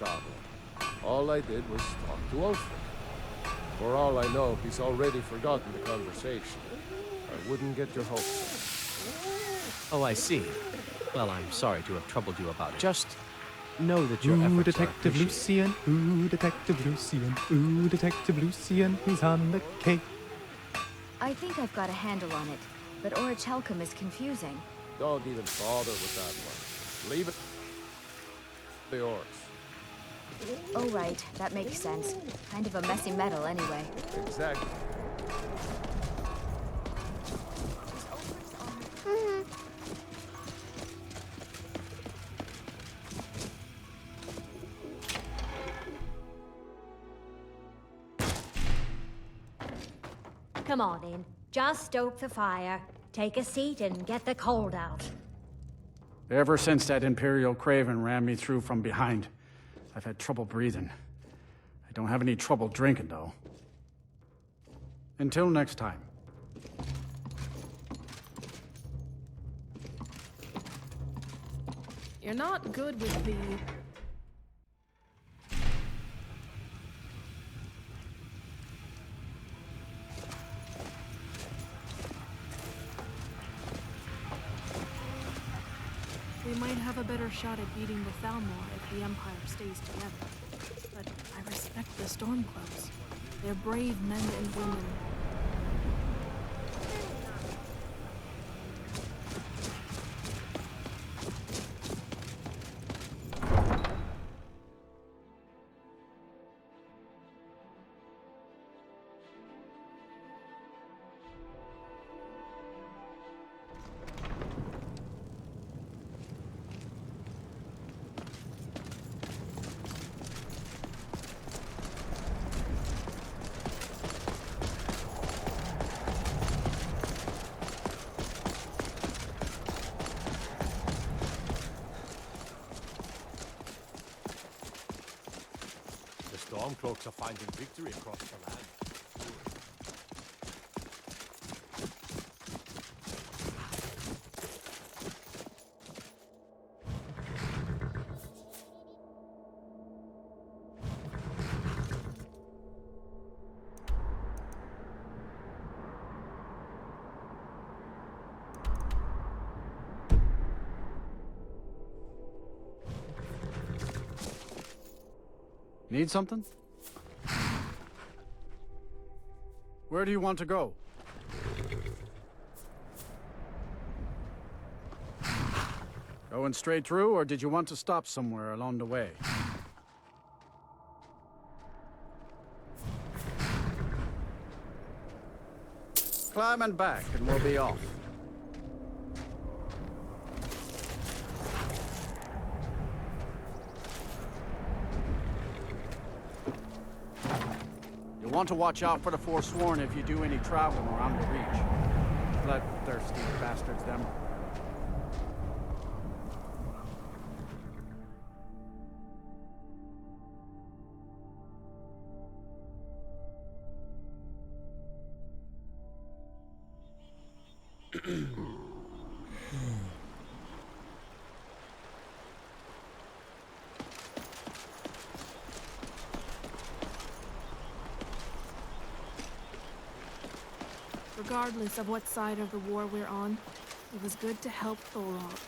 forgotten. All I did was talk to Ulfric. For all I know, he's already forgotten the conversation. I wouldn't get your hopes up. Oh, I see. Well, I'm sorry to have troubled you about it. Just know that your Ooh, efforts Detective are appreciated. Lucian. Ooh, Detective Lucian. Ooh, Detective Lucian. He's on the case. I think I've got a handle on it, but Orichalcum is confusing. Don't even bother with that one. Leave it. Yours. Oh right, that makes sense. Kind of a messy metal anyway. Exactly. Come on in. Just stoke the fire. Take a seat and get the cold out. Ever since that Imperial Craven ran me through from behind, I've had trouble breathing. I don't have any trouble drinking, though. Until next time. You're not good with the... We might have a better shot at beating the Thalmor if the Empire stays together. But I respect the Stormcloaks. They're brave men and women. The Stormcloaks are finding victory across the land. Need something? Where do you want to go? Going straight through, or did you want to stop somewhere along the way? Climbing back, and we'll be off. You'll want to watch out for the Forsworn if you do any traveling around the Reach. Bloodthirsty bastards, them. Regardless of what side of the war we're on, it was good to help Thorod.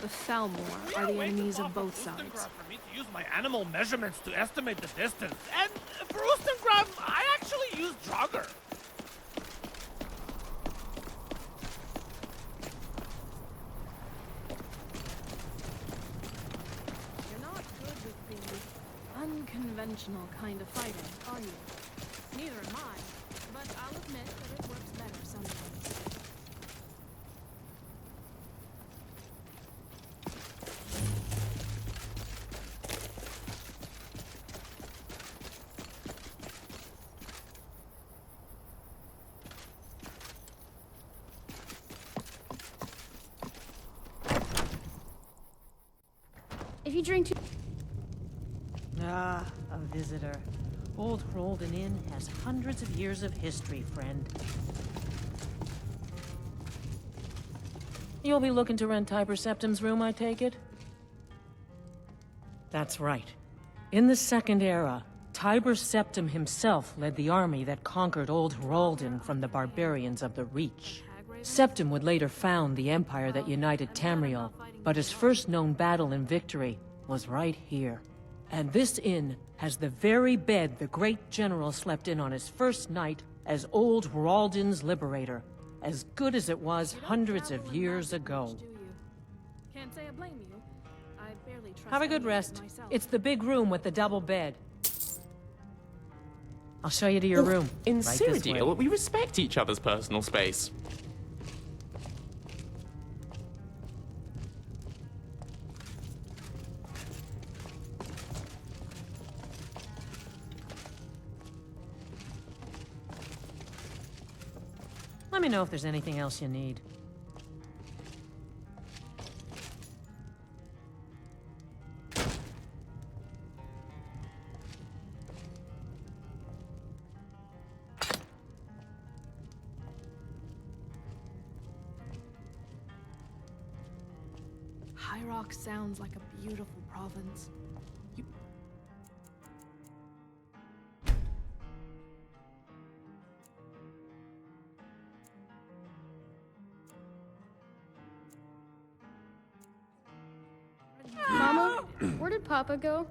The Thalmor are the enemies of both sides. For me to use my animal measurements to estimate the distance, and for Ustengrav, I actually used Draugr. You're not good with the unconventional kind of fighting, are you? Neither am I, but I'll admit that it works better sometimes. If you drink too... Ah, a visitor. Old Hrolden Inn has hundreds of years of history, friend. You'll be looking to rent Tiber Septim's room, I take it? That's right. In the Second Era, Tiber Septim himself led the army that conquered Old Heraldin from the barbarians of the Reach. Septim would later found the empire that united Tamriel, but his first known battle and victory was right here. And this inn has the very bed the great general slept in on his first night as Old Heraldin's liberator, as good as it was hundreds of years ago. Can't say I blame you. I barely trust Have a good any of it rest. myself. It's the big room with the double bed. I'll show you to your room. In Right this way. Cyrodiil, we respect each other's personal space. Let me know if there's anything else you need. High Rock sounds like a beautiful province. Mama, where did Papa go?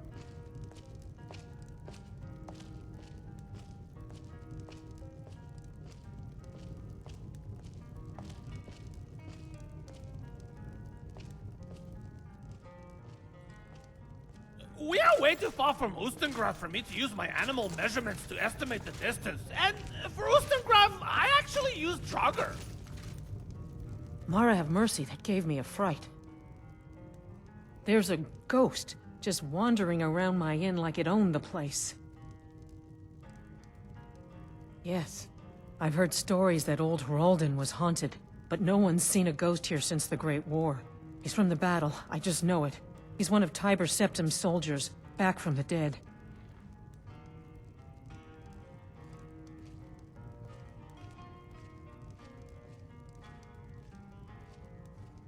We are way too far from Ustengrav for me to use my animal measurements to estimate the distance. And for Ustengrav, I actually use Draugr. Mara have mercy, that gave me a fright. There's a ghost just wandering around my inn like it owned the place. Yes, I've heard stories that Old Heraldin was haunted, but no one's seen a ghost here since the Great War. He's from the battle, I just know it. He's one of Tiber Septim's soldiers, back from the dead.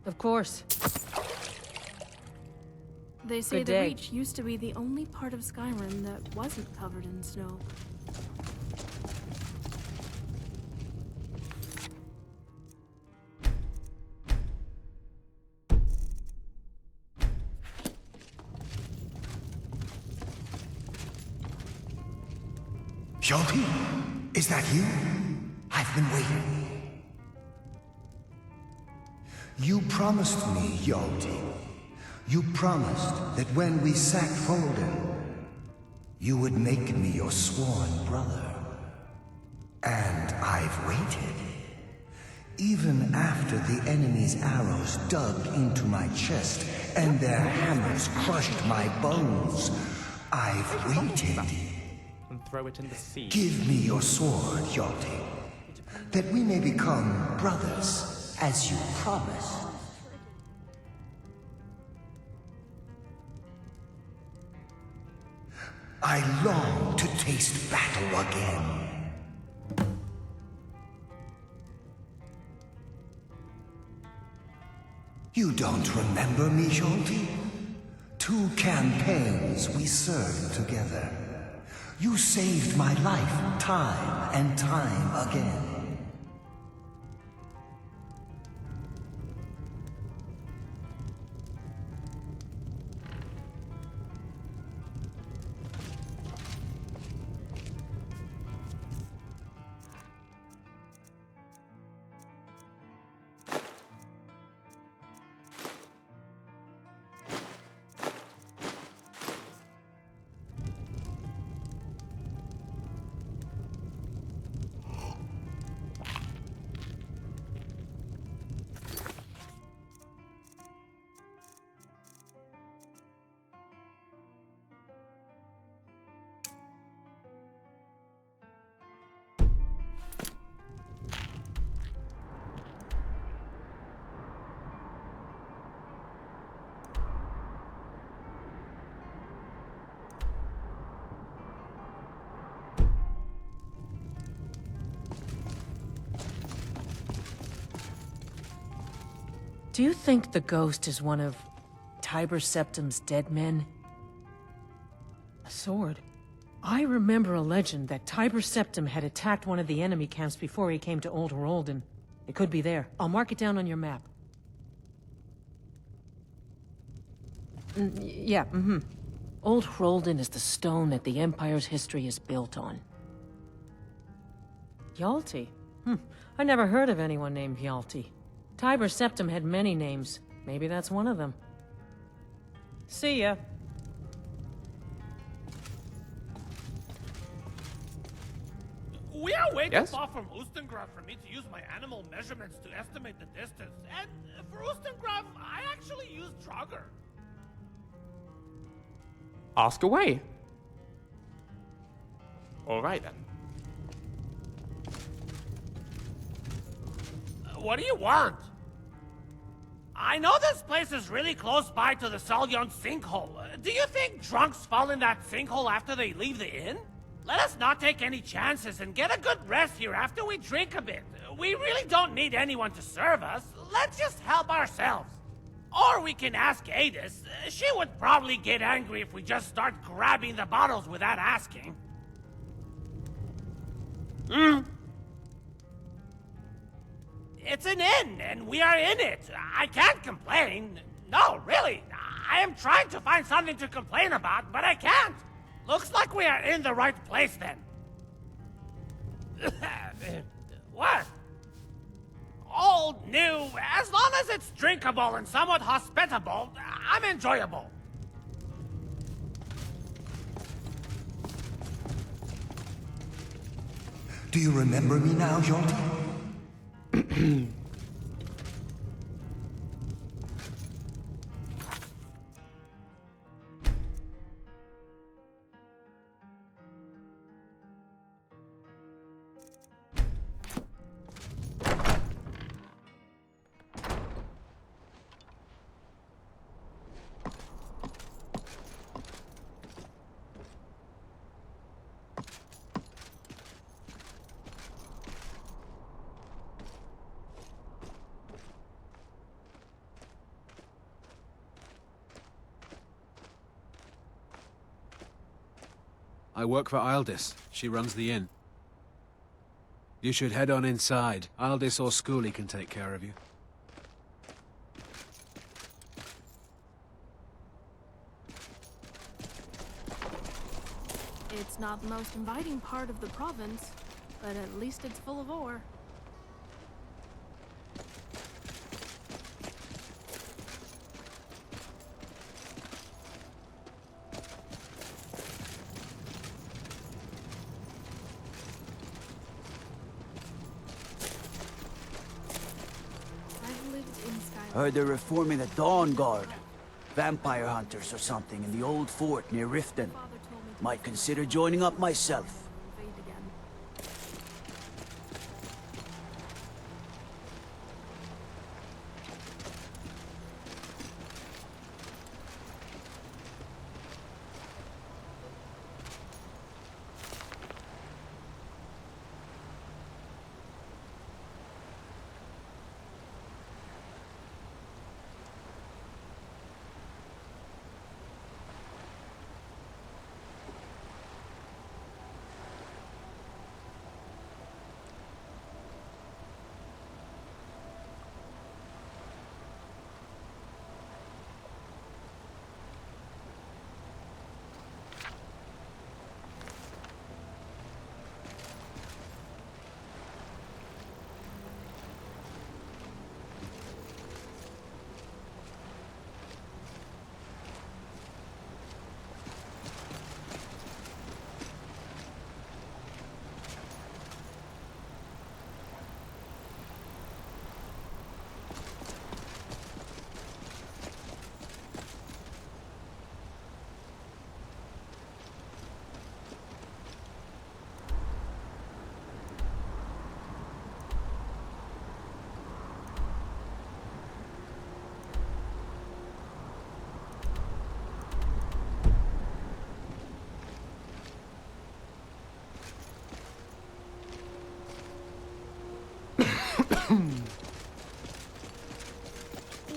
Of course. They say Good the day. Reach used to be the only part of Skyrim that wasn't covered in snow. Hjalti, is that you? I've been waiting. You promised me, Hjalti. You promised that when we sacked Folden, you would make me your sworn brother. And I've waited. Even after the enemy's arrows dug into my chest and their hammers crushed my bones, I've waited. And throw it in the sea. Give me your sword, Hjalti, that we may become brothers, as you promised. I long to taste battle again. You don't remember me, Hjalti? 2 campaigns we served together. You saved my life time and time again. Do you think the ghost is one of Tiber Septim's dead men? A sword? I remember a legend that Tiber Septim had attacked one of the enemy camps before he came to Old Roldan. It could be there. I'll mark it down on your map. Yeah, Old Roldan is the stone that the Empire's history is built on. Hjalti? I never heard of anyone named Hjalti. Tiber Septim had many names. Maybe that's one of them. See ya. We are way too far from Ustengrav for me to use my animal measurements to estimate the distance. And for Ustengrav, I actually use Draugr. Ask away. All right then. What do you want? I know this place is really close by to the Salyon sinkhole. Do you think drunks fall in that sinkhole after they leave the inn? Let us not take any chances and get a good rest here after we drink a bit. We really don't need anyone to serve us. Let's just help ourselves. Or we can ask Adis. She would probably get angry if we just start grabbing the bottles without asking. It's an inn, and we are in it. I can't complain. No, really. I am trying to find something to complain about, but I can't. Looks like we are in the right place then. What? Old, new, as long as it's drinkable and somewhat hospitable, I'm enjoyable. Do you remember me now, Hjalti? I work for Ildis. She runs the inn. You should head on inside. Ildis or Schooley can take care of you. It's not the most inviting part of the province, but at least it's full of ore. I've lived in Skyrim. Heard they're reforming the Dawn Guard. Vampire hunters or something in the old fort near Riften. Might consider joining up myself.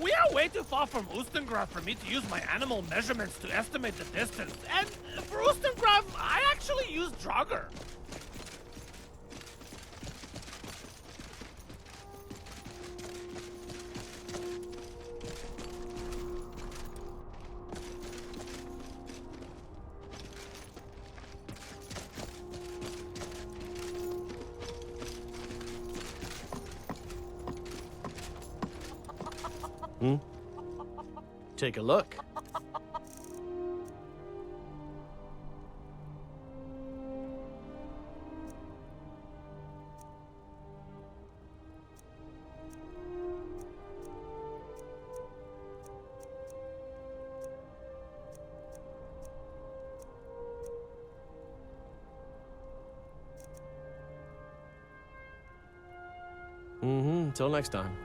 We are way too far from Ustengrav for me to use my animal measurements to estimate the distance. And for Ustengrav, Draugr. Take a look. Till next time.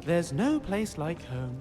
There's no place like home.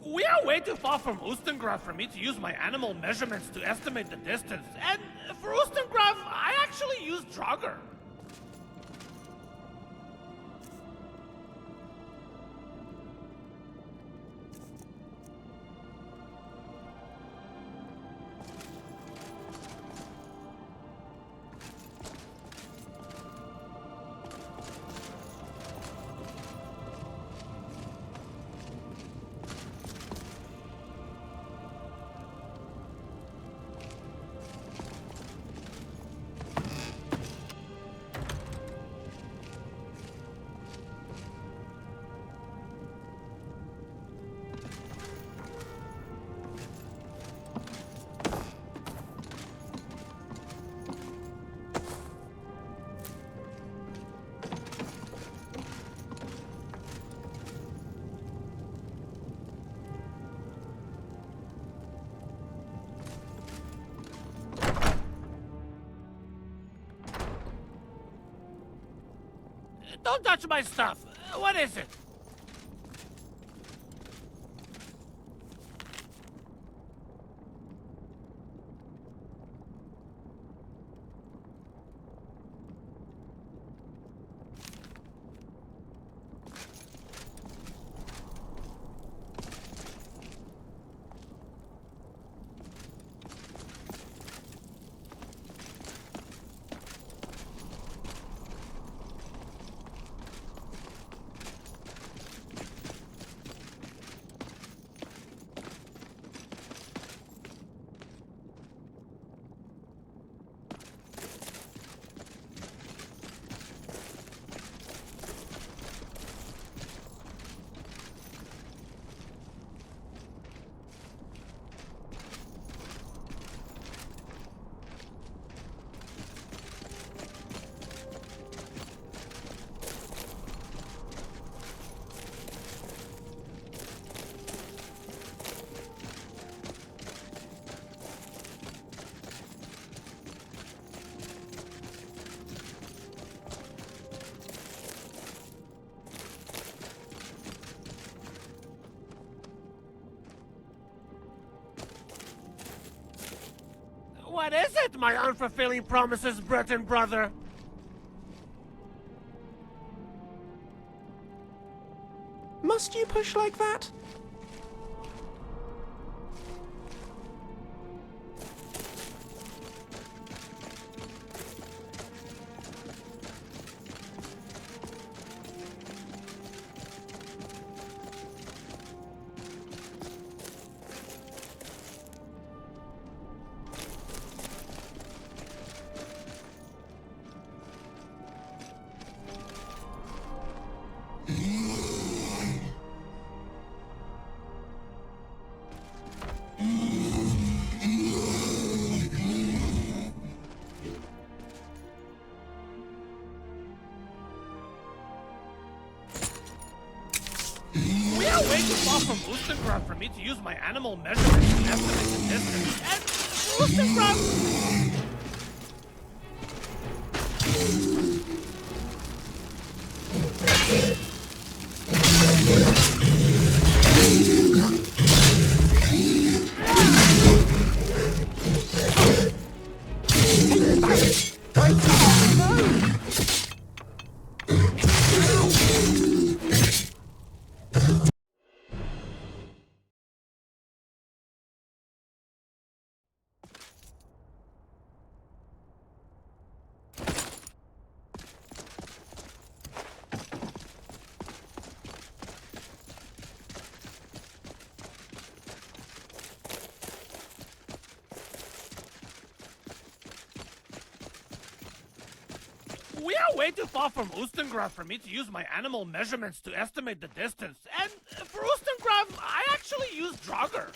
We are way too far from Ustengrav for me to use my animal measurements to estimate the distance. And for Ustengrav, I actually use Draugr. Don't touch my stuff. What is it? What is it, my unfulfilling promises, Breton brother? Must you push like that? We are way too far from Oostengrad for me to use my animal measurements to estimate the distance. And Oostengrad... We are way too far from Oostengrad for me to use my animal measurements to estimate the distance. And for Oostengrad, I actually use Draugr.